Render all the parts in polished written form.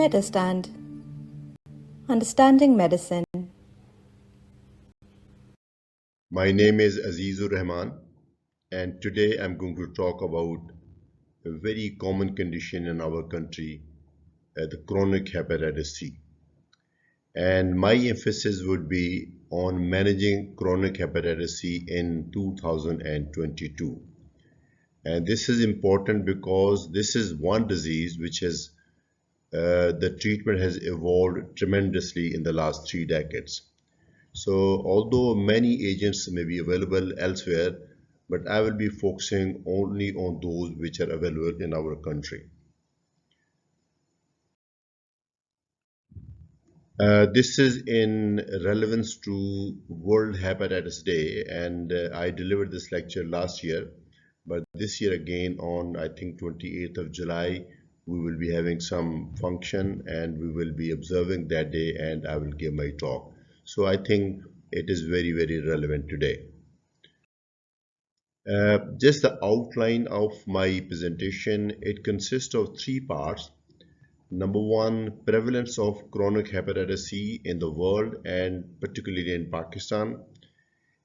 Understanding Medicine. My name is Aziz-ur-Rehman, and today I'm going to talk about a very common condition in our country, the chronic hepatitis C. And my emphasis would be on managing chronic hepatitis C in 2022. And this is important because this is one disease which has the treatment has evolved tremendously in the last 3 decades. So although many agents may be available elsewhere, but I will be focusing only on those which are available in our country. This is in relevance to World Hepatitis Day, and I delivered this lecture last year, but this year again on I think 28th of July we will be having some function and we will be observing that day and I will give my talk. So I think it is very relevant today. Just the outline of my presentation, it consists of 3 parts. Number 1, prevalence of chronic hepatitis C in the world and particularly in Pakistan,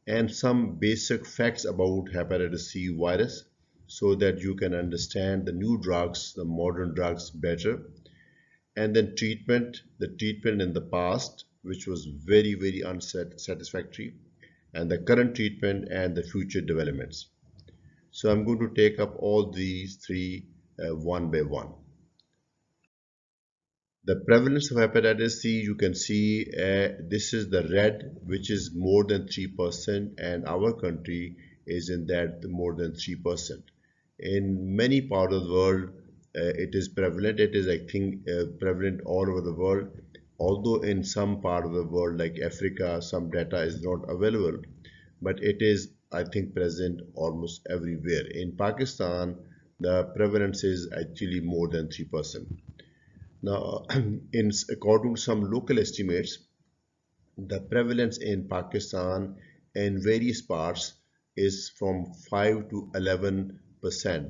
and some basic facts about hepatitis C virus so that you can understand the new drugs, the modern drugs better. And then treatment, the treatment in the past, which was very unsatisfactory, and the current treatment and the future developments. So I'm going to take up all these 3 one by one. The prevalence of hepatitis C, you can see this is the red, which is more than 3%, and our country is in that more than 3%. In many parts of the world, it is prevalent. It is, I think, prevalent all over the world. Although in some part of the world, like Africa, some data is not available, but it is, I think, present almost everywhere. In Pakistan, the prevalence is actually more than 3%. Now, according to some local estimates, the prevalence in Pakistan in various parts is from 5 to 11%.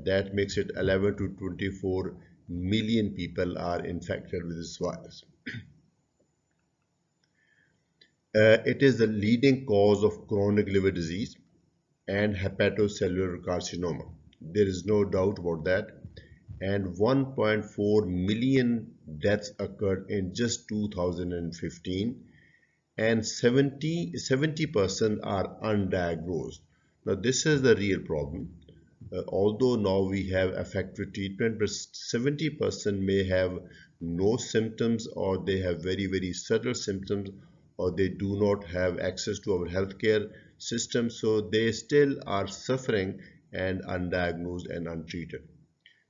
That makes it 11 to 24 million people are infected with this virus. It is the leading cause of chronic liver disease and hepatocellular carcinoma. There is no doubt about that. And 1.4 million deaths occurred in just 2015, and 70% are undiagnosed. Now this is the real problem. Although now we have effective treatment, but 70% may have no symptoms, or they have very subtle symptoms, or they do not have access to our healthcare system, so they still are suffering and undiagnosed and untreated.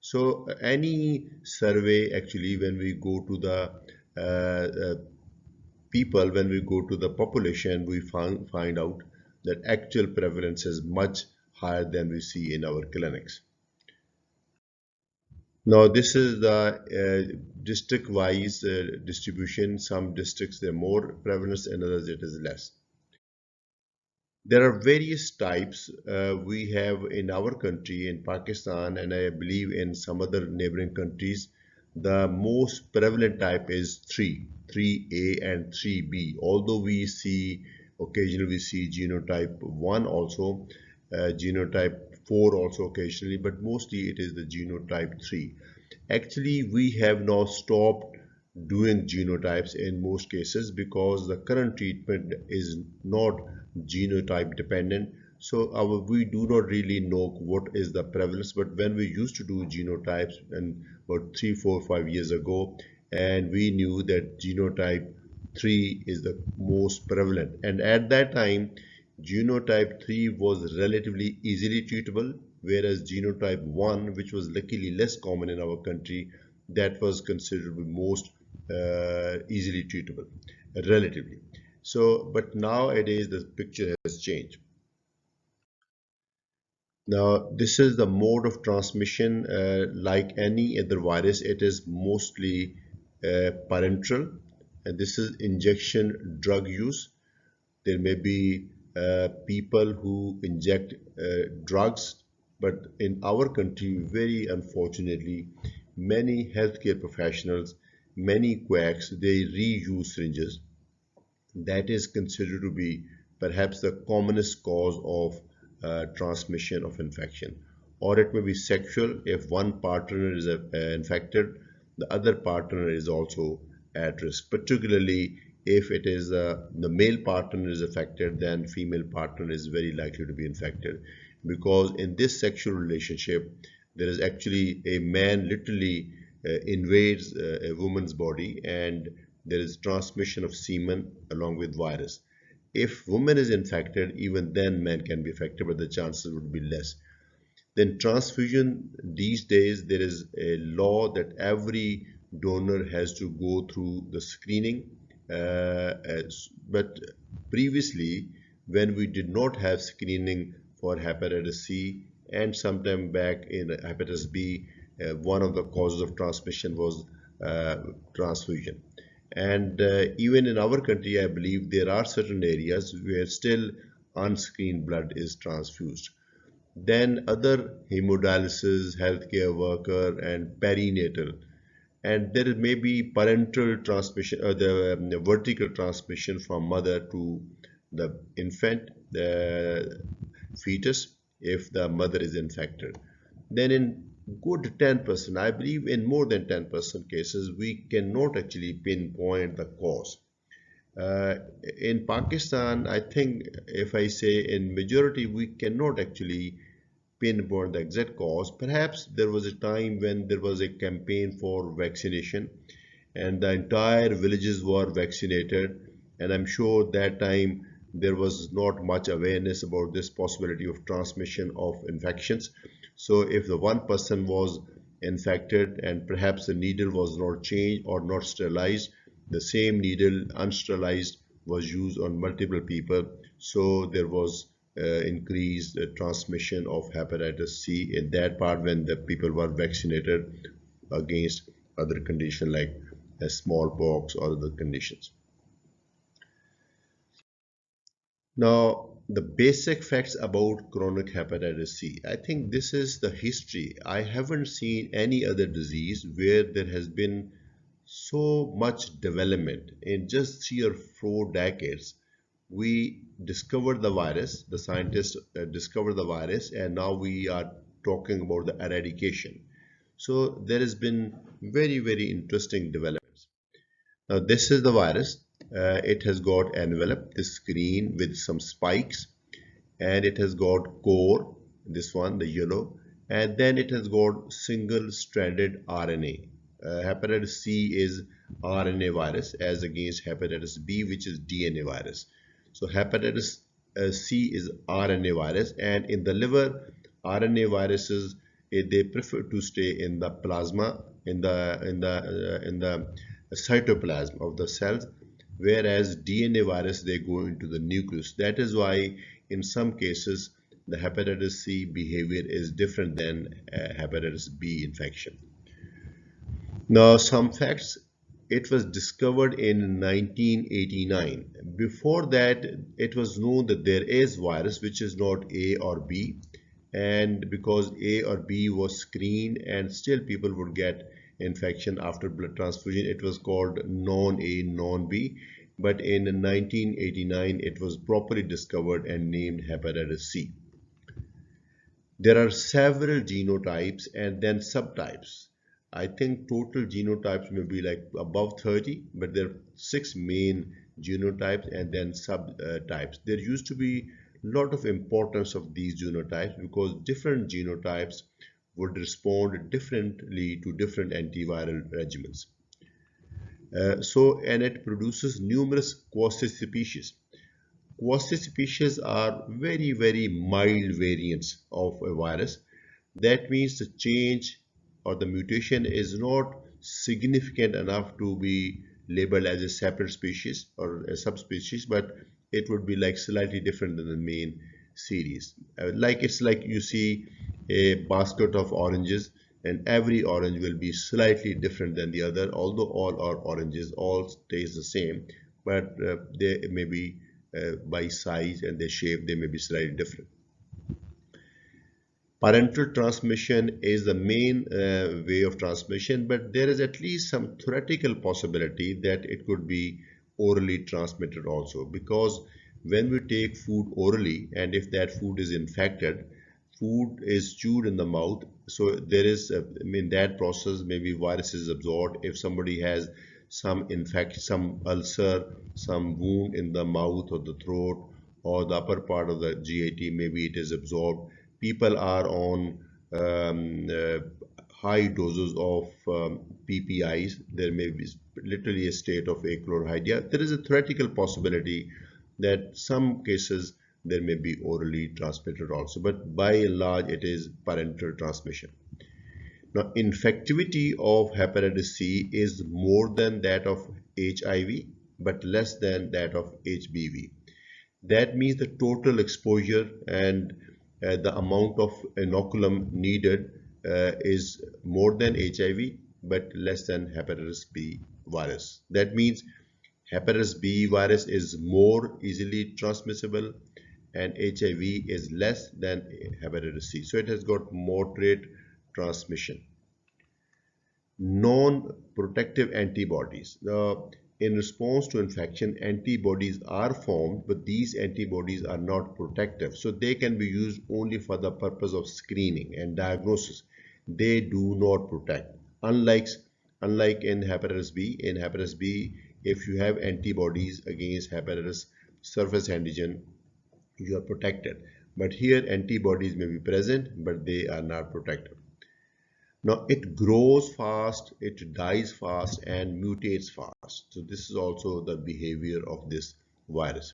So any survey, actually, when we go to the people, when we go to the population, we find out that actual prevalence is much higher than we see in our clinics. Now this is the district-wise distribution. Some districts there are more prevalence, and others it is less. There are various types we have in our country, in Pakistan, and I believe in some other neighboring countries. The most prevalent type is 3A and 3B. Although we see occasionally we see genotype 1 also, genotype 4 also occasionally, but mostly it is the genotype 3. Actually, we have now stopped doing genotypes in most cases because the current treatment is not genotype dependent. So we do not really know what is the prevalence, but when we used to do genotypes and about 3, 4, 5 years ago, and we knew that genotype 3 is the most prevalent, and at that time genotype 3 was relatively easily treatable, whereas genotype 1, which was luckily less common in our country, that was considered the most easily treatable relatively. So but nowadays the picture has changed. Now this is the mode of transmission. Like any other virus, it is mostly parenteral, and this is injection drug use. There may be people who inject drugs, but in our country, very unfortunately, many healthcare professionals many quacks, they reuse syringes. That is considered to be perhaps the commonest cause of transmission of infection. Or it may be sexual. If one partner is infected, the other partner is also at risk, particularly if it is the male partner is affected, then female partner is very likely to be infected, because in this sexual relationship there is actually a man literally invades a woman's body, and there is transmission of semen along with virus. If woman is infected, even then man can be affected, but the chances would be less. Then transfusion, these days there is a law that every donor has to go through the screening. But previously, when we did not have screening for hepatitis C, and sometime back in hepatitis B, one of the causes of transmission was transfusion. And even in our country, I believe there are certain areas where still unscreened blood is transfused. Then other hemodialysis, healthcare worker, and perinatal. And there may be parental transmission, the vertical transmission from mother to the infant, the fetus, if the mother is infected. Then in good 10%, I believe in more than 10% cases, we cannot actually pinpoint the cause. In Pakistan, I think if I say in majority, we cannot actually pinpoint the exact cause. Perhaps there was a time when there was a campaign for vaccination and the entire villages were vaccinated, and I'm sure that time there was not much awareness about this possibility of transmission of infections. So if the one person was infected and perhaps the needle was not changed or not sterilized, the same needle unsterilized was used on multiple people, so there was increased transmission of hepatitis C in that part when the people were vaccinated against other conditions like smallpox or other conditions. Now, the basic facts about chronic hepatitis C. I think this is the history. I haven't seen any other disease where there has been so much development in just 3 or 4 decades. We discovered the virus, the scientists discovered the virus, and now we are talking about the eradication. So there has been very interesting developments. Now this is the virus. It has got envelope, this green with some spikes, and it has got core, this one, the yellow, and then it has got single-stranded RNA. Hepatitis C is RNA virus as against hepatitis B, which is DNA virus. So hepatitis C is RNA virus, and in the liver, RNA viruses they prefer to stay in the plasma, in the cytoplasm of the cells, whereas DNA virus they go into the nucleus. That is why in some cases the hepatitis C behavior is different than hepatitis B infection. Now some facts. It was discovered in 1989. Before that, it was known that there is virus which is not A or B, and because A or B was screened and still people would get infection after blood transfusion, it was called non-A, non-B. But in 1989, it was properly discovered and named hepatitis C. There are several genotypes and then subtypes. I think total genotypes may be like above 30, but there are 6 main genotypes and then subtypes. There used to be a lot of importance of these genotypes because different genotypes would respond differently to different antiviral regimens. And it produces numerous quasi-species. Quasi-species are very mild variants of a virus. That means the change or the mutation is not significant enough to be labeled as a separate species or a subspecies, but it would be like slightly different than the main series. It's like you see a basket of oranges, and every orange will be slightly different than the other, although all are oranges, all taste the same, but they may be by size and their shape, they may be slightly different. Parental transmission is the main way of transmission, but there is at least some theoretical possibility that it could be orally transmitted also, because when we take food orally and if that food is infected, food is chewed in the mouth, so there is in that process maybe virus is absorbed. If somebody has some some ulcer, some wound in the mouth or the throat or the upper part of the GIT, maybe it is absorbed. People are on high doses of PPIs. There may be literally a state of achlorhydria. There is a theoretical possibility that some cases there may be orally transmitted also, but by and large it is parental transmission. Now, infectivity of hepatitis C is more than that of HIV, but less than that of HBV. That means the total exposure and the amount of inoculum needed is more than HIV, but less than hepatitis B virus. That means hepatitis B virus is more easily transmissible and HIV is less than hepatitis C. So it has got moderate transmission. Non-protective antibodies. In response to infection, antibodies are formed, but these antibodies are not protective. So they can be used only for the purpose of screening and diagnosis. They do not protect. Unlike in hepatitis B, if you have antibodies against hepatitis surface antigen, you are protected. But here antibodies may be present, but they are not protective. Now it grows fast, it dies fast and mutates fast. So this is also the behavior of this virus.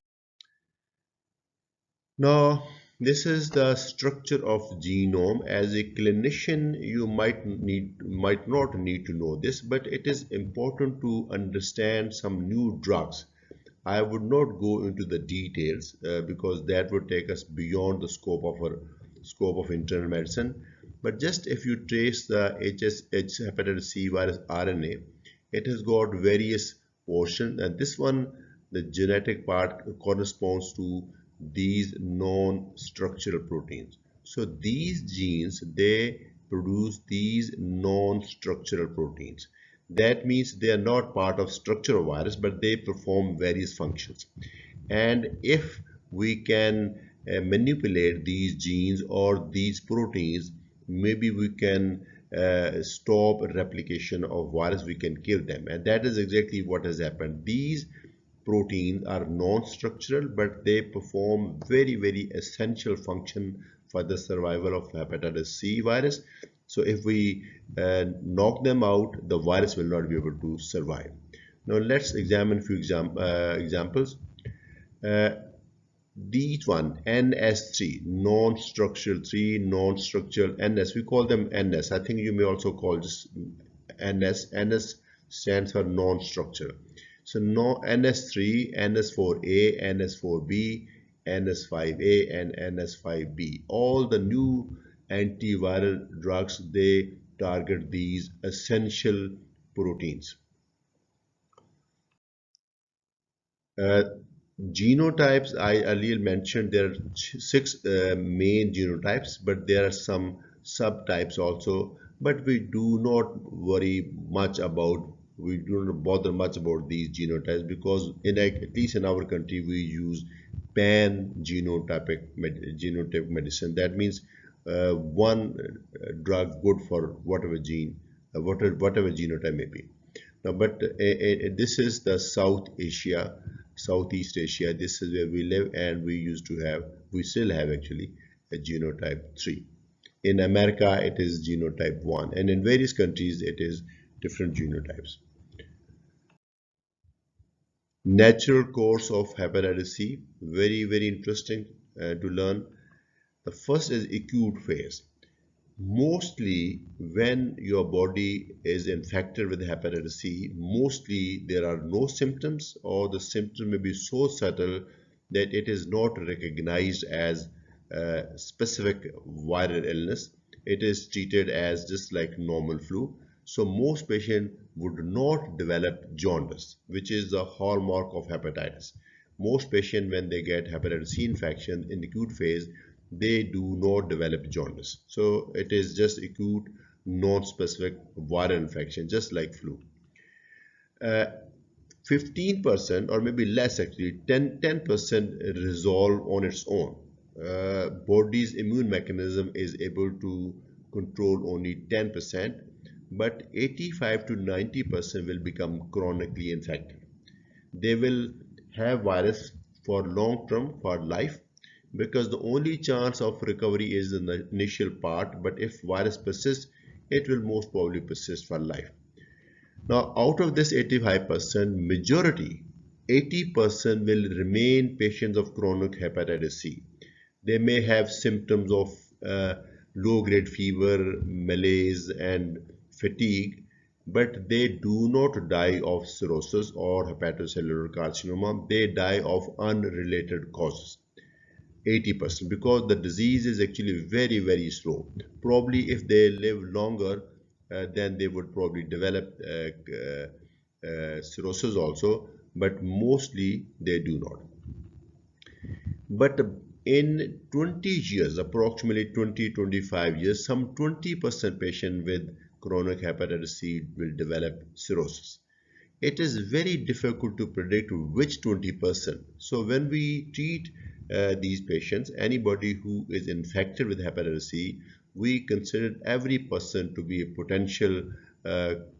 Now this is the structure of genome. As a clinician, you might not need to know this, but it is important to understand some new drugs. I would not go into the details because that would take us beyond the scope of internal medicine. But just if you trace the hepatitis C virus RNA, it has got various portions, and this one, the genetic part, corresponds to these non-structural proteins. So these genes, they produce these non-structural proteins. That means they are not part of structure of virus, but they perform various functions. And if we can manipulate these genes or these proteins, maybe we can stop replication of virus, we can kill them. And that is exactly what has happened. These proteins are non-structural, but they perform very essential function for the survival of hepatitis C virus. So if we knock them out, the virus will not be able to survive. Now let's examine a few examples. These one, NS3, non-structural 3, non-structural NS, we call them NS. I think you may also call this NS. NS stands for non-structural. So no, NS3, NS4A, NS4B, NS5A and NS5B. All the new antiviral drugs, they target these essential proteins. Genotypes, I earlier mentioned there are 6 main genotypes, but there are some subtypes also. But we do not bother much about these genotypes, because at least in our country we use genotype medicine. That means one drug good for whatever gene, whatever genotype may be. Now, but this is the Southeast Asia. This is where we live, and we still have actually a genotype 3. In America, it is genotype 1, and in various countries, it is different genotypes. Natural course of hepatitis C, very interesting to learn. The first is acute phase. Mostly when your body is infected with hepatitis C, mostly there are no symptoms, or the symptom may be so subtle that it is not recognized as a specific viral illness. It is treated as just like normal flu. So most patients would not develop jaundice, which is the hallmark of hepatitis. Most patients, when they get hepatitis C infection in the acute phase, they do not develop jaundice. So it is just acute non-specific viral infection, just like flu. 15% or maybe less actually, 10% resolve on its own. Body's immune mechanism is able to control only 10%, but 85 to 90% will become chronically infected. They will have virus for long term, for life, because the only chance of recovery is in the initial part, but if virus persists, it will most probably persist for life. Now, out of this 85%, majority, 80% will remain patients of chronic hepatitis C. They may have symptoms of low-grade fever, malaise, and fatigue, but they do not die of cirrhosis or hepatocellular carcinoma. They die of unrelated causes. 80%, because the disease is actually very, very slow. Probably if they live longer, then they would probably develop cirrhosis also, but mostly they do not. But in 20 years, approximately 20-25 years, some 20% patient with chronic hepatitis C will develop cirrhosis. It is very difficult to predict which 20%. So when we treat these patients, anybody who is infected with hepatitis C, we consider every person to be a potential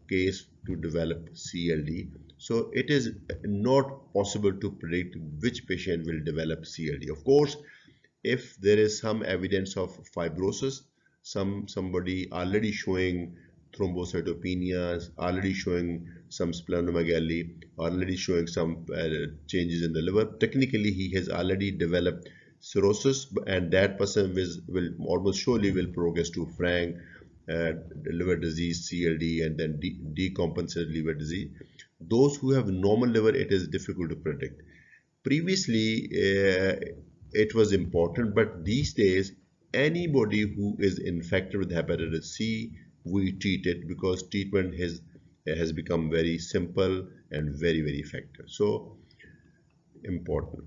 case to develop CLD. So it is not possible to predict which patient will develop CLD. Of course, if there is some evidence of fibrosis, somebody already showing thrombocytopenia, already showing some splenomegaly, already showing some changes in the liver, technically he has already developed cirrhosis, and that person will almost surely will progress to frank liver disease, CLD, and then decompensated liver disease. Those who have normal liver, it is difficult to predict. Previously, it was important, but these days, anybody who is infected with hepatitis C, we treat it, because treatment has become very simple and very, very effective. So important.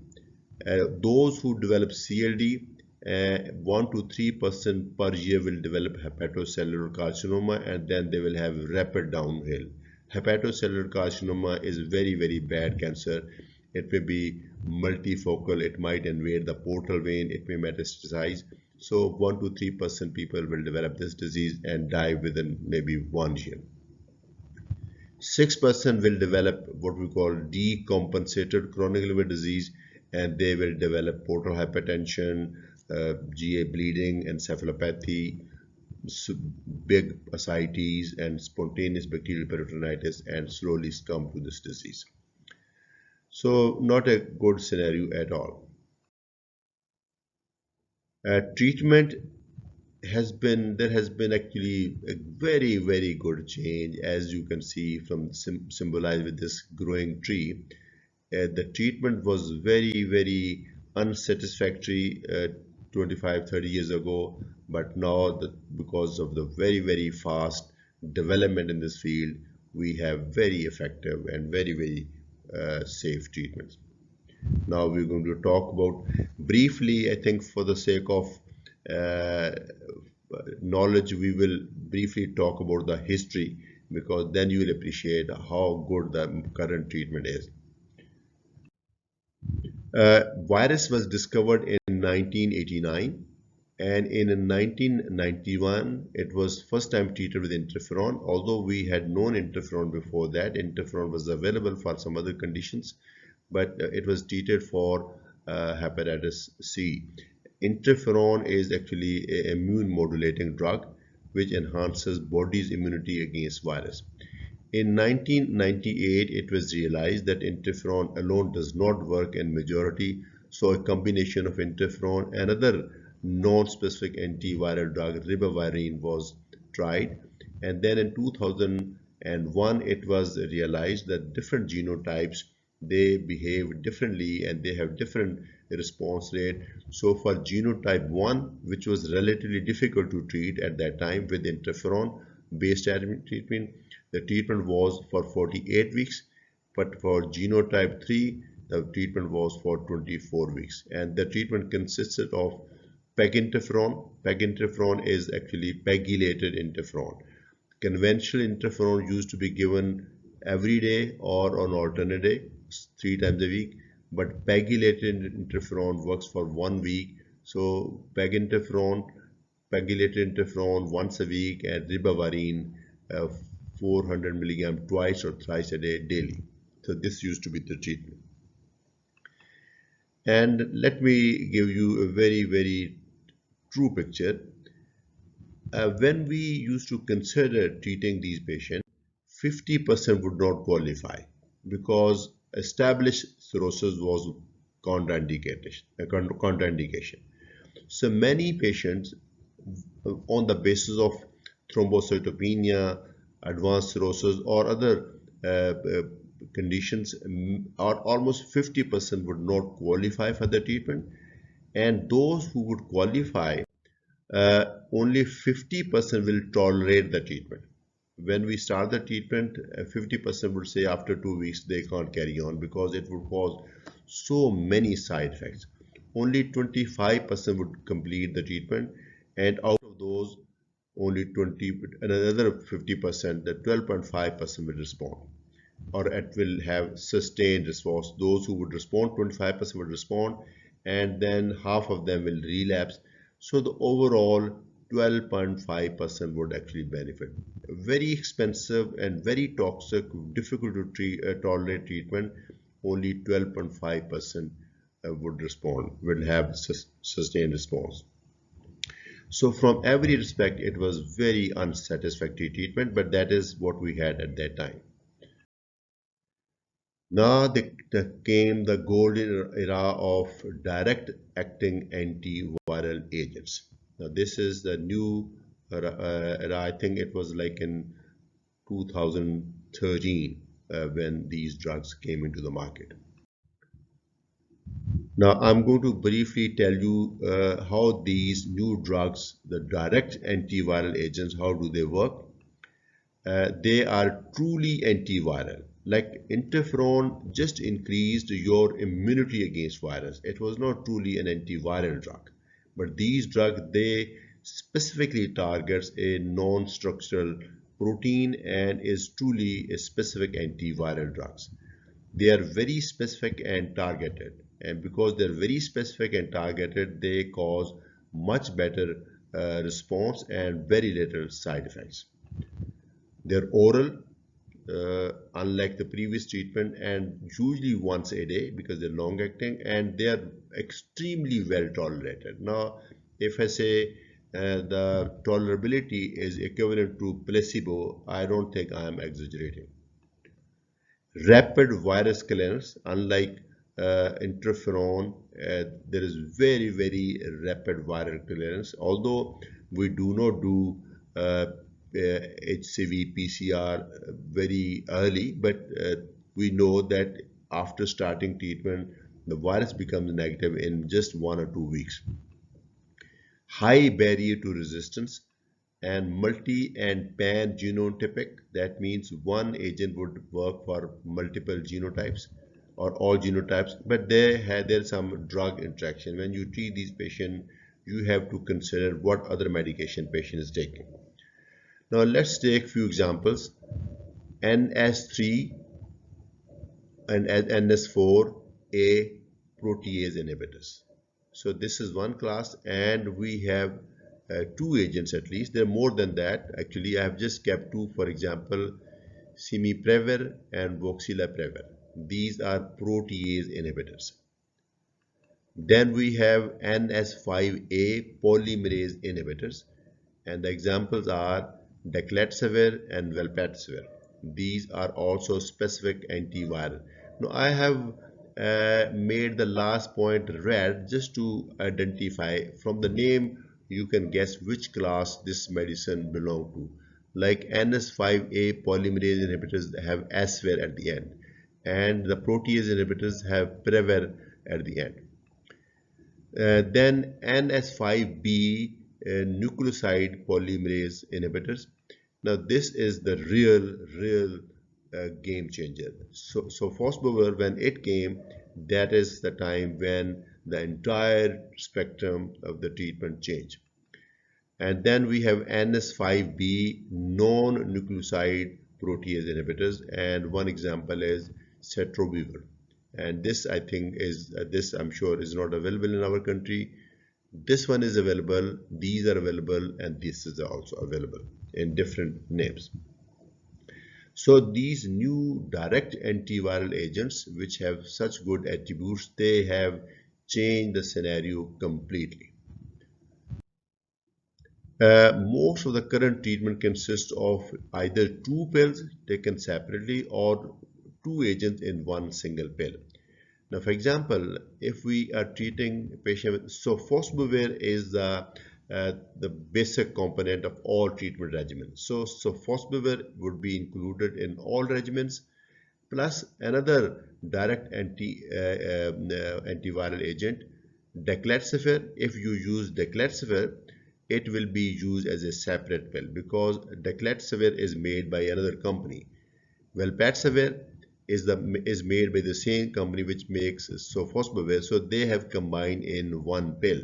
Those who develop CLD, 1 to 3% per year will develop hepatocellular carcinoma, and then they will have rapid downhill. Hepatocellular carcinoma is very, very bad cancer. It may be multifocal, it might invade the portal vein, it may metastasize. So 1 to 3% people will develop this disease and die within maybe 1 year. 6% will develop what we call decompensated chronic liver disease, and they will develop portal hypertension, GA bleeding, encephalopathy, big ascites, and spontaneous bacterial peritonitis, and slowly succumb to this disease. So not a good scenario at all. Treatment there has been actually a very, very good change, as you can see from symbolized with this growing tree. The treatment was very, very unsatisfactory 25-30 years ago, but now because of the very, very fast development in this field, we have very effective and very, very safe treatments. Now we're going to talk about briefly, I think for the sake of knowledge, we will briefly talk about the history, because then you will appreciate how good the current treatment is. Virus was discovered in 1989, and in 1991 it was first time treated with interferon. Although we had known interferon before that, interferon was available for some other conditions, but it was treated for hepatitis C. Interferon is actually an immune modulating drug which enhances body's immunity against virus. In 1998, it was realized that interferon alone does not work in majority, so a combination of interferon and other non-specific antiviral drug, Ribavirin, was tried. And then in 2001, it was realized that different genotypes, they behave differently and they have different response rate. So for genotype 1, which was relatively difficult to treat at that time with interferon based treatment, the treatment was for 48 weeks, but for genotype 3, the treatment was for 24 weeks. And the treatment consisted of PEG interferon. PEG interferon is actually pegylated interferon. Conventional interferon used to be given every day or on alternate day, 3 times a week. But pegylated interferon works for 1 week. So pegylated interferon once a week, and ribavirin 400 milligram twice or thrice a day daily. So this used to be the treatment. And let me give you a very, very true picture. When we used to consider treating these patients, 50% would not qualify because established cirrhosis was contraindication. So many patients, on the basis of thrombocytopenia, advanced cirrhosis, or other conditions, are almost 50% would not qualify for the treatment, and those who would qualify, only 50% will tolerate the treatment. When we start the treatment, 50% would say after 2 weeks they can't carry on because it would cause so many side effects. Only 25% would complete the treatment, and out of those, only another 50%, the 12.5% will respond, or it will have sustained response. Those who would respond, 25% would respond, and then half of them will relapse. So the overall 12.5% would actually benefit. Very expensive and very toxic, difficult to tolerate treatment, only 12.5% would respond, will have sustained response. So from every respect, it was very unsatisfactory treatment, but that is what we had at that time. Now came the golden era of direct acting antiviral agents. Now this is the new era. I think it was like in 2013 when these drugs came into the market. Now I'm going to briefly tell you how these new drugs, the direct antiviral agents, how do they work. They are truly antiviral. Like interferon just increased your immunity against virus. It was not truly an antiviral drug. But these drugs, they specifically targets a non-structural protein and is truly a specific antiviral drugs. They are very specific and targeted. And because they're very specific and targeted, they cause much better response and very little side effects. They're oral, unlike the previous treatment, and usually once a day because they're long acting, and they are extremely well tolerated. Now, if I say the tolerability is equivalent to placebo, I don't think I am exaggerating. Rapid virus clearance, unlike interferon, there is very, very rapid viral clearance. Although we do not do HCV PCR very early, but we know that after starting treatment, the virus becomes negative in just 1 or 2 weeks. High barrier to resistance and multi and pan genotypic. That means one agent would work for multiple genotypes or all genotypes, but there's some drug interaction. When you treat these patients, you have to consider what other medication patient is taking. Now let's take few examples. NS3 and NS4A protease inhibitors. So this is one class, and we have 2 agents at least. There are more than that. Actually, I have just kept 2. For example, Simiprevir and Voxilaprevir. These are protease inhibitors. Then we have NS5A polymerase inhibitors, and the examples are Decletsavir and Velpatasvir. These are also specific antiviral. Now I have made the last point red just to identify. From the name you can guess which class this medicine belongs to. Like NS5A polymerase inhibitors have Asvir at the end, and the protease inhibitors have Previr at the end. Then NS5B nucleoside polymerase inhibitors. Now this is the real game changer. So Fosbuvir, when it came, that is the time when the entire spectrum of the treatment change. And then we have NS5B non-nucleoside protease inhibitors, and one example is cetrobivir. And this I think is this I'm sure is not available in our country. This one is available, these are available, and this is also available in different names. So these new direct antiviral agents, which have such good attributes, they have changed the scenario completely. Most of the current treatment consists of either two pills taken separately or two agents in one single pill. Now, for example, if we are treating a patient with sofosbuvir is the basic component of all treatment regimens. So sofosbuvir would be included in all regimens, plus another direct antiviral agent, decletsivir. If you use decletsivir, it will be used as a separate pill because decletsivir is made by another company. Velpatasvir is made by the same company which makes sofosbuvir, so they have combined in one pill.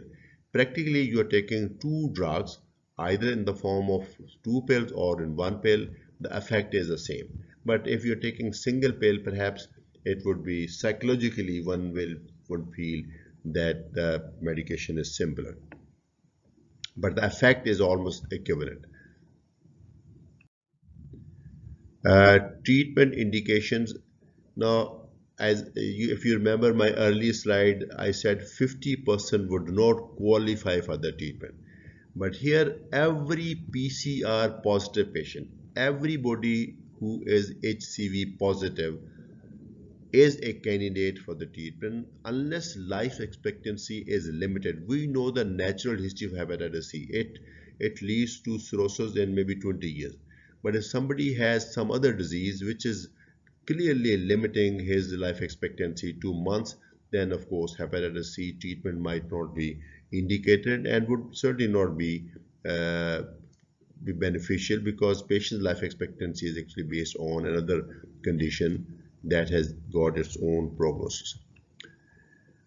Practically, you are taking two drugs either in the form of two pills or in one pill. The effect is the same. But if you're taking single pill, perhaps it would be psychologically one would feel that the medication is simpler, but the effect is almost equivalent. Treatment indications. Now, if you remember my earlier slide, I said 50% would not qualify for the treatment. But here, every PCR positive patient, everybody who is HCV positive is a candidate for the treatment unless life expectancy is limited. We know the natural history of hepatitis C. It leads to cirrhosis in maybe 20 years. But if somebody has some other disease which is clearly limiting his life expectancy to months, then of course hepatitis C treatment might not be indicated and would certainly not be beneficial because patient's life expectancy is actually based on another condition that has got its own prognosis.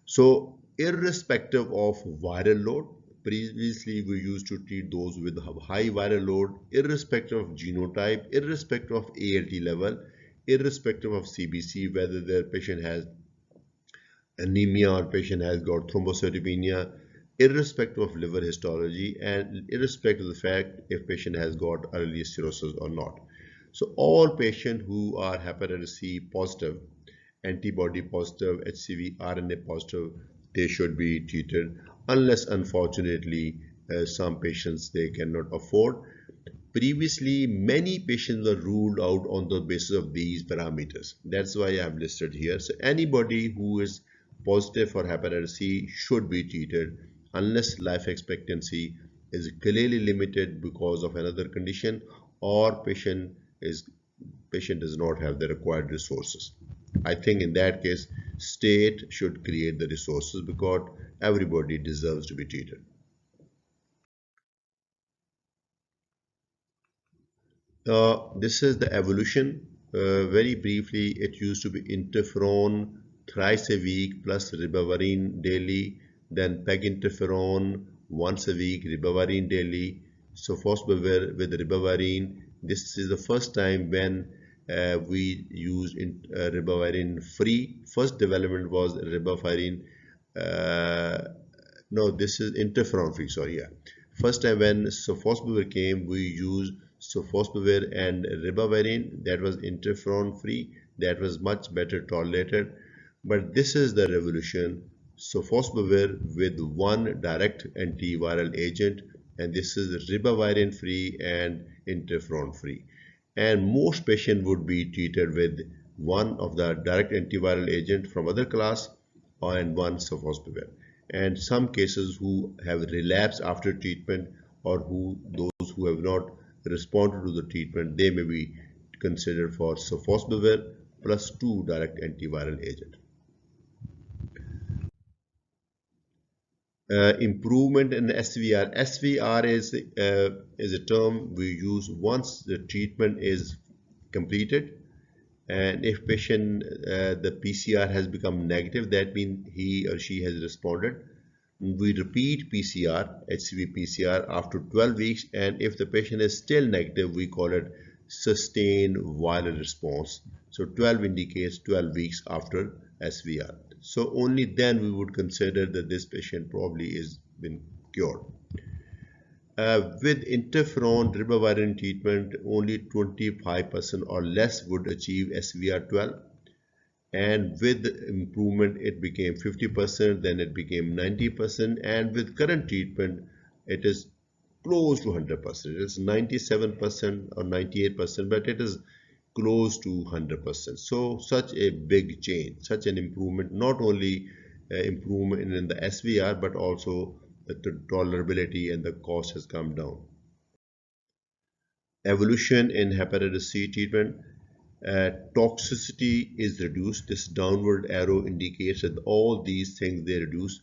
So irrespective of viral load, previously we used to treat those with high viral load, irrespective of genotype, irrespective of ALT level, irrespective of CBC, whether the patient has anemia or patient has got thrombocytopenia, irrespective of liver histology, and irrespective of the fact if patient has got early cirrhosis or not. So all patients who are hepatitis C positive, antibody positive, HCV RNA positive, they should be treated unless unfortunately some patients they cannot afford. Previously, many patients were ruled out on the basis of these parameters. That's why I have listed here. So anybody who is positive for hepatitis C should be treated unless life expectancy is clearly limited because of another condition or patient does not have the required resources. I think in that case, state should create the resources because everybody deserves to be treated. This is the evolution. Very briefly, it used to be interferon thrice a week plus ribavirin daily, then peg interferon once a week, ribavirin daily, sofosbuvir with ribavirin. This is the first time when we used ribavirin free. First development was ribavirin. No, this is interferon free. Sorry, yeah. First time when sofosbuvir came, we used sofosbuvir and ribavirin. That was interferon free. That was much better tolerated. But this is the revolution. Sofosbuvir with one direct antiviral agent, and this is ribavirin free and interferon free. And most patients would be treated with one of the direct antiviral agent from other class and one sofosbuvir. And some cases who have relapsed after treatment or those who have not responded to the treatment, they may be considered for sofosbuvir plus two direct antiviral agent. Improvement in SVR. SVR is a term we use once the treatment is completed And if patient the PCR has become negative, that means he or she has responded. We repeat PCR, HCV PCR after 12 weeks, and if the patient is still negative, we call it sustained viral response. So 12 indicates 12 weeks after SVR. So only then we would consider that this patient probably is been cured. With interferon ribavirin treatment, only 25% or less would achieve SVR12, and with improvement it became 50%, then it became 90%, and with current treatment it is close to 100%. It's 97% or 98%, but it is close to 100%. So such a big change, such an improvement, not only improvement in the SVR, but also the tolerability and the cost has come down. Evolution in hepatitis C treatment. Toxicity is reduced. This downward arrow indicates that all these things they reduce.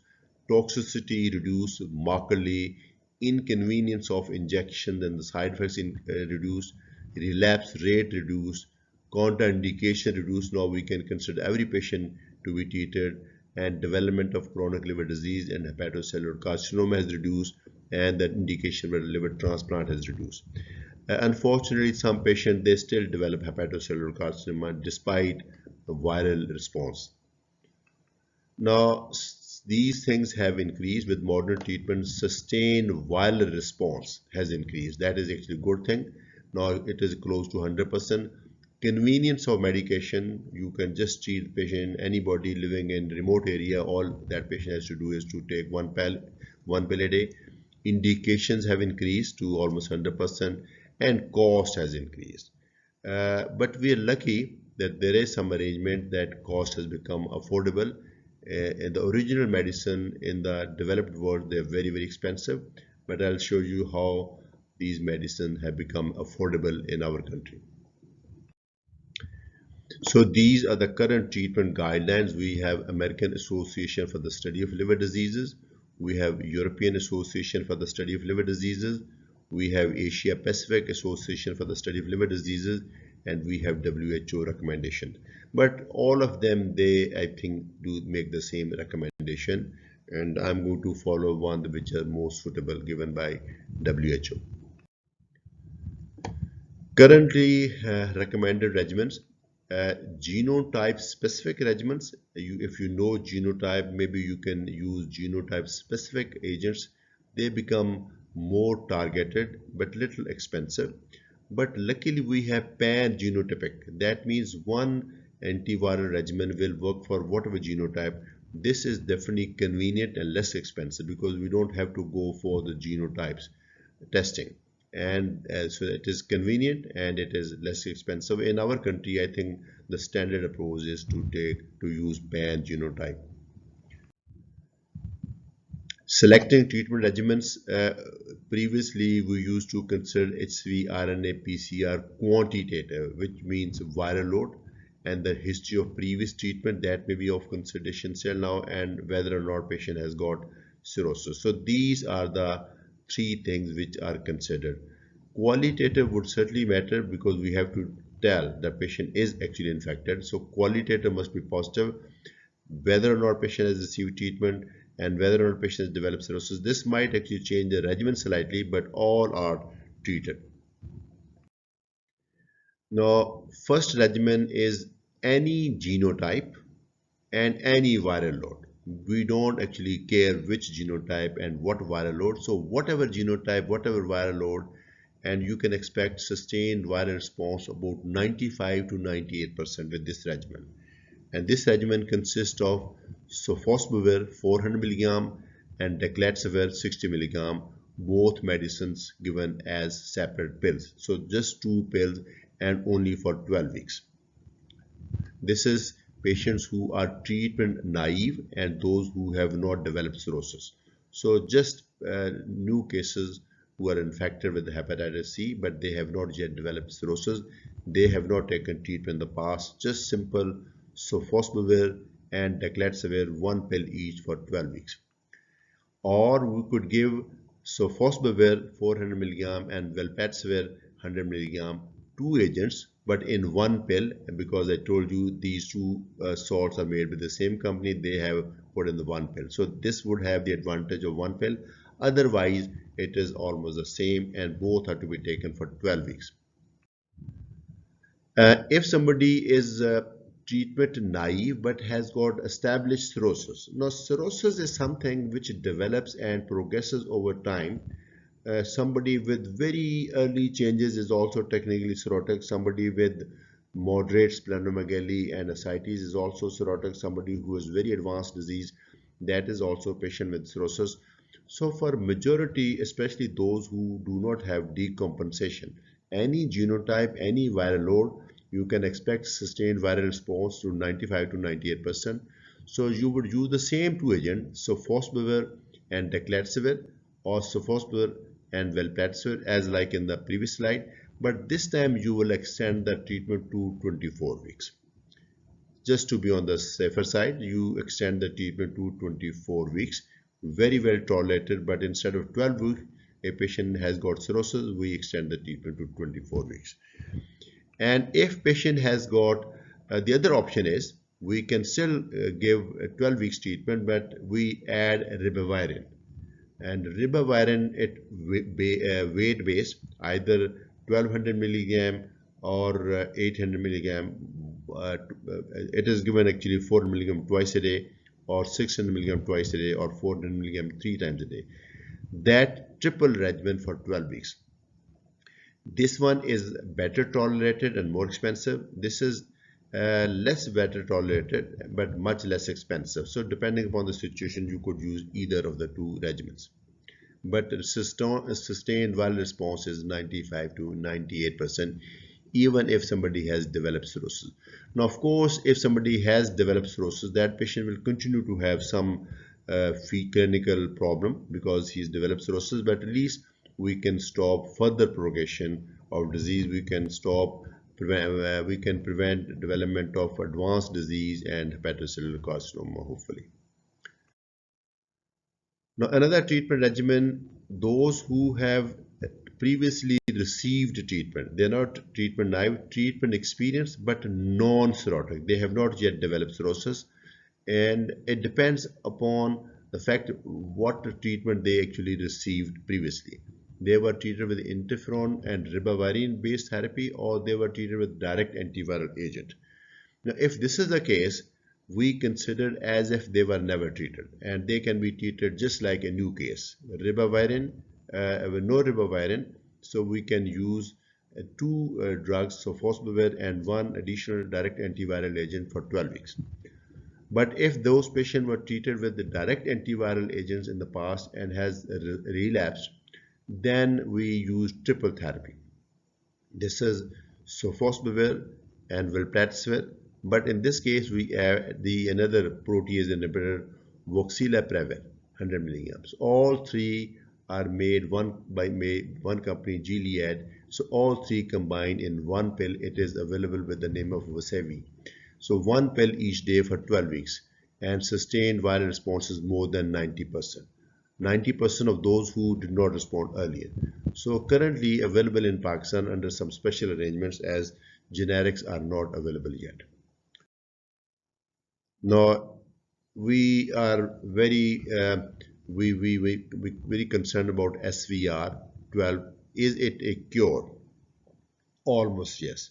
Toxicity reduced markedly. Inconvenience of injection and the side effects reduced. Relapse rate reduced. Contraindication reduced. Now we can consider every patient to be treated. And development of chronic liver disease and hepatocellular carcinoma has reduced, and the indication for liver transplant has reduced. Unfortunately, some patients they still develop hepatocellular carcinoma despite the viral response. Now, these things have increased with modern treatment. Sustained viral response has increased. That is actually a good thing. Now it is close to 100%. Convenience of medication. You can just treat the patient. Anybody living in remote area, all that patient has to do is to take one pill a day. Indications have increased to almost 100%, and cost has increased. But we are lucky that there is some arrangement that cost has become affordable. In the original medicine in the developed world, they're very, very expensive. But I'll show you how these medicines have become affordable in our country. So these are the current treatment guidelines. We have American Association for the Study of Liver Diseases. We have European Association for the Study of Liver Diseases. We have Asia Pacific Association for the Study of Liver Diseases, and we have WHO recommendation. But all of them, they, I think, do make the same recommendation, and I'm going to follow one which are most suitable given by WHO. Currently recommended regimens. Genotype specific regimens. If you know genotype, maybe you can use genotype specific agents. They become more targeted but little expensive. But luckily we have pan-genotypic. That means one antiviral regimen will work for whatever genotype. This is definitely convenient and less expensive because we don't have to go for the genotypes testing. And so it is convenient and it is less expensive. In our country, I think the standard approach is to use pan genotype. Selecting treatment regimens. Previously, we used to consider HCV RNA PCR quantitative, which means viral load and the history of previous treatment that may be of consideration still now, and whether or not patient has got cirrhosis. So these are the three things which are considered. Qualitative would certainly matter because we have to tell the patient is actually infected. So qualitative must be positive. Whether or not patient has received treatment and whether or not patient has developed cirrhosis, this might actually change the regimen slightly, but all are treated. Now, first regimen is any genotype and any viral load. We don't actually care which genotype and what viral load. So whatever genotype, whatever viral load, and you can expect sustained viral response about 95 to 98% with this regimen. And this regimen consists of sofosbuvir 400 mg and declatsivir 60 mg, both medicines given as separate pills. So just two pills and only for 12 weeks. This is patients who are treatment naive and those who have not developed cirrhosis. So just new cases who are infected with hepatitis C, but they have not yet developed cirrhosis. They have not taken treatment in the past. Just simple sofosbuvir and declatsivir, one pill each for 12 weeks. Or we could give sofosbuvir 400 mg and velpatasvir 100 mg, two agents but in one pill, because I told you these two salts are made with the same company, they have put in the one pill. So this would have the advantage of one pill. Otherwise, it is almost the same, and both are to be taken for 12 weeks. If somebody is treatment naive but has got established cirrhosis. Now, cirrhosis is something which develops and progresses over time. Somebody with very early changes is also technically cirrhotic. Somebody with moderate splenomegaly and ascites is also cirrhotic. Somebody who has very advanced disease, that is also a patient with cirrhosis. So for majority, especially those who do not have decompensation, any genotype, any viral load, you can expect sustained viral response to 95 to 98%. So you would use the same two agents, sofosbuvir and declarativir, or sofosbuvir and velpatasvir, as like in the previous slide, but this time you will extend the treatment to 24 weeks. Just to be on the safer side, you extend the treatment to 24 weeks. Very well tolerated, but instead of 12 weeks, a patient has got cirrhosis, we extend the treatment to 24 weeks. And if patient has got, the other option is, we can still give a 12 weeks treatment, but we add ribavirin. And ribavirin, weight based, either 1200 milligram or 800 milligram. It is given actually 400 milligram twice a day, or 600 milligram twice a day, or 400 milligram 3 times a day. That triple regimen for 12 weeks. This one is better tolerated and more expensive. This is less better tolerated but much less expensive. So depending upon the situation, you could use either of the two regimens. But sustained viral response is 95 to 98%, even if somebody has developed cirrhosis. Now, of course, if somebody has developed cirrhosis, that patient will continue to have some clinical problem because he's developed cirrhosis, but at least we can stop further progression of disease. We can prevent development of advanced disease and hepatocellular carcinoma, hopefully. Now, another treatment regimen, those who have previously received treatment, they're not treatment naive, treatment experienced, but non-cirrhotic. They have not yet developed cirrhosis, and it depends upon the fact what treatment they actually received previously. They were treated with interferon and ribavirin based therapy, or they were treated with direct antiviral agent. Now, if this is the case, we consider as if they were never treated, and they can be treated just like a new case. Ribavirin, with no ribavirin, so we can use two drugs, sofosbuvir and one additional direct antiviral agent for 12 weeks. But if those patients were treated with the direct antiviral agents in the past and has relapsed, then we use triple therapy. This is sofosbuvir and velpatasvir, but in this case we add another protease inhibitor, voxilaprevir, 100 milligrams. All three are made by one company, Gilead. So all three combined in one pill. It is available with the name of Vasevi. So one pill each day for 12 weeks, and sustained viral response is more than 90%. 90% of those who did not respond earlier. So currently available in Pakistan under some special arrangements, as generics are not available yet. Now, we are very very concerned about SVR12. Is it a cure? Almost yes.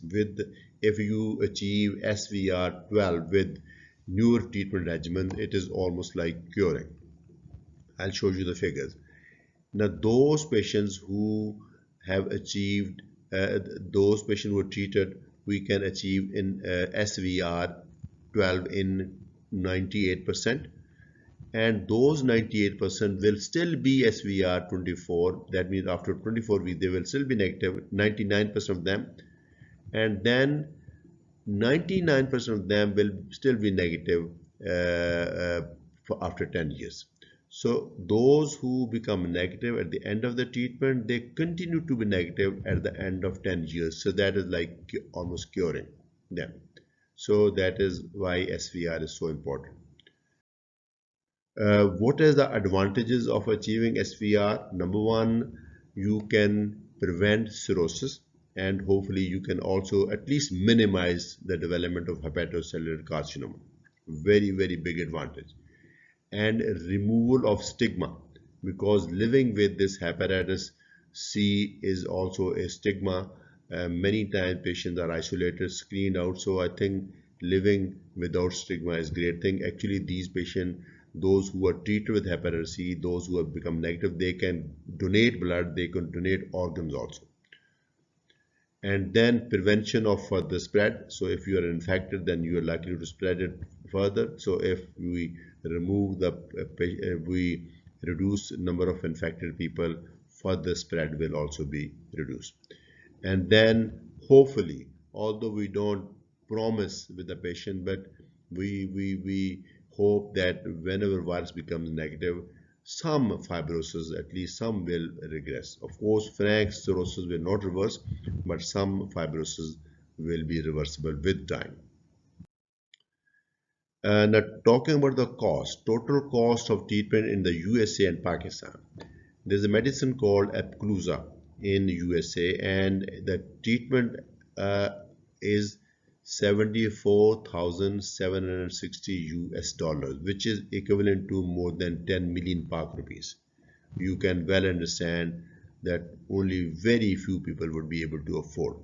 If you achieve SVR12 with newer treatment regimen, it is almost like curing. I'll show you the figures. Now, those patients who have achieved, those patients who are treated, we can achieve in SVR12 in 98%, and those 98% will still be SVR24. That means after 24 weeks they will still be negative, 99% of them, and then 99% of them will still be negative after 10 years. So those who become negative at the end of the treatment, they continue to be negative at the end of 10 years. So that is like almost curing them. So that is why SVR is so important. What is the advantages of achieving SVR? Number one, you can prevent cirrhosis, and hopefully you can also at least minimize the development of hepatocellular carcinoma. Very, very big advantage. And removal of stigma, because living with this hepatitis C is also a stigma. Many times patients are isolated, screened out. So I think living without stigma is a great thing. Actually, these patients, those who are treated with hepatitis C, those who have become negative, they can donate blood, they can donate organs also. And then prevention of further spread. So if you are infected, then you are likely to spread it further. So if we remove the we reduce number of infected people, further spread will also be reduced. And then hopefully, although we don't promise with the patient, but we hope that whenever virus becomes negative, some fibrosis, at least some, will regress. Of course, frank cirrhosis will not reverse, but some fibrosis will be reversible with time. Now, talking about the cost, total cost of treatment in the USA and Pakistan. There's a medicine called Epclusa in USA, and the treatment is 74,760 US dollars, which is equivalent to more than 10 million Pak rupees. You can well understand that only very few people would be able to afford.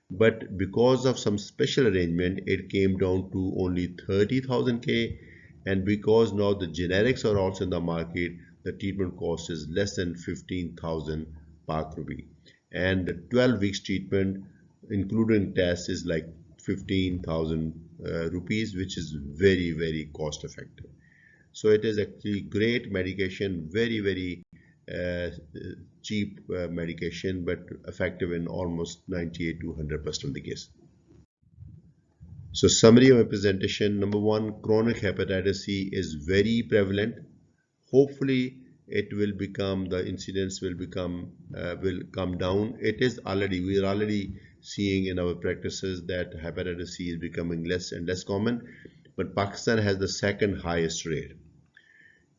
But because of some special arrangement, it came down to only 30,000 K, and because now the generics are also in the market, the treatment cost is less than 15,000 Pak rupee. And the 12 weeks treatment, including tests, is like 15,000 rupees, which is very, very cost effective. So it is actually great medication, very, very cheap medication, but effective in almost 98 to 100% of the case. So summary of my presentation: number one, chronic hepatitis C is very prevalent. Hopefully it will become, the incidence will come down. It is already, we are already seeing in our practices that hepatitis C is becoming less and less common, but Pakistan has the second highest rate.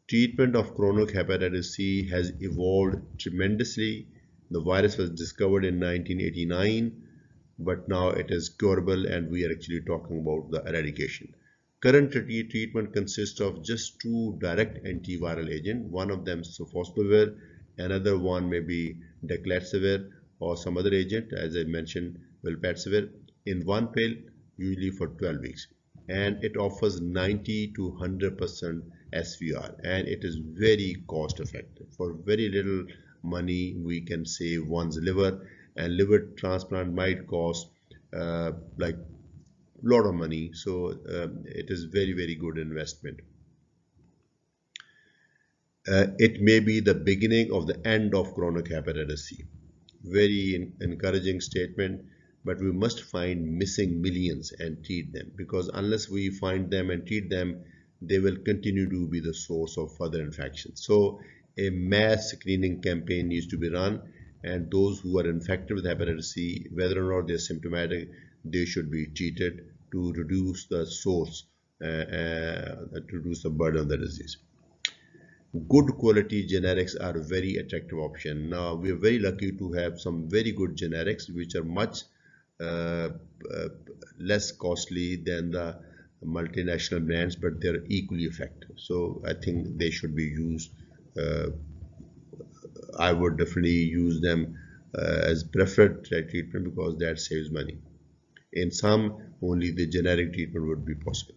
Treatment of chronic hepatitis C has evolved tremendously. The virus was discovered in 1989, but now it is curable, and we are actually talking about the eradication. Current treatment consists of just two direct antiviral agents. One of them is sofosbuvir, another one may be decletsivir or some other agent, as I mentioned, velpatasvir, in one pill, usually for 12 weeks. And it offers 90 to 100% SVR, and it is very cost effective. For very little money, we can save one's liver, and liver transplant might cost like lot of money. So it is very, very good investment. It may be the beginning of the end of chronic hepatitis C. Very encouraging statement, but we must find missing millions and treat them, because unless we find them and treat them, they will continue to be the source of further infections. So a mass screening campaign needs to be run, and those who are infected with hepatitis C, whether or not they're symptomatic, they should be treated to reduce the source, to reduce the burden of the disease. Good quality generics are a very attractive option. Now we are very lucky to have some very good generics which are much less costly than the multinational brands, but they're equally effective. So I think they should be used. I would definitely use them as preferred treatment, because that saves money. In some, only the generic treatment would be possible.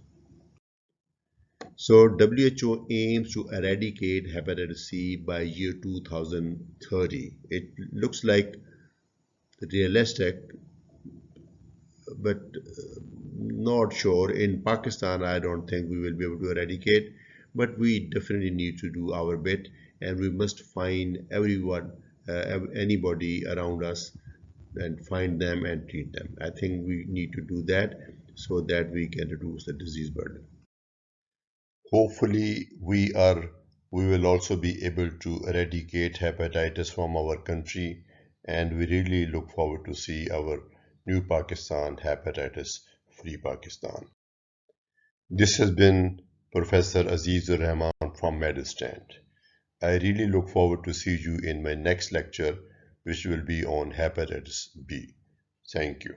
So WHO aims to eradicate hepatitis C by year 2030. It looks like realistic, but not sure. In Pakistan, I don't think we will be able to eradicate, but we definitely need to do our bit, and we must find everyone, anybody around us, and find them and treat them. I think we need to do that so that we can reduce the disease burden. Hopefully, we will also be able to eradicate hepatitis from our country, and we really look forward to see our new Pakistan, hepatitis-free Pakistan. This has been Professor Aziz-ur-Rehman from Medurstand. I really look forward to see you in my next lecture, which will be on hepatitis B. Thank you.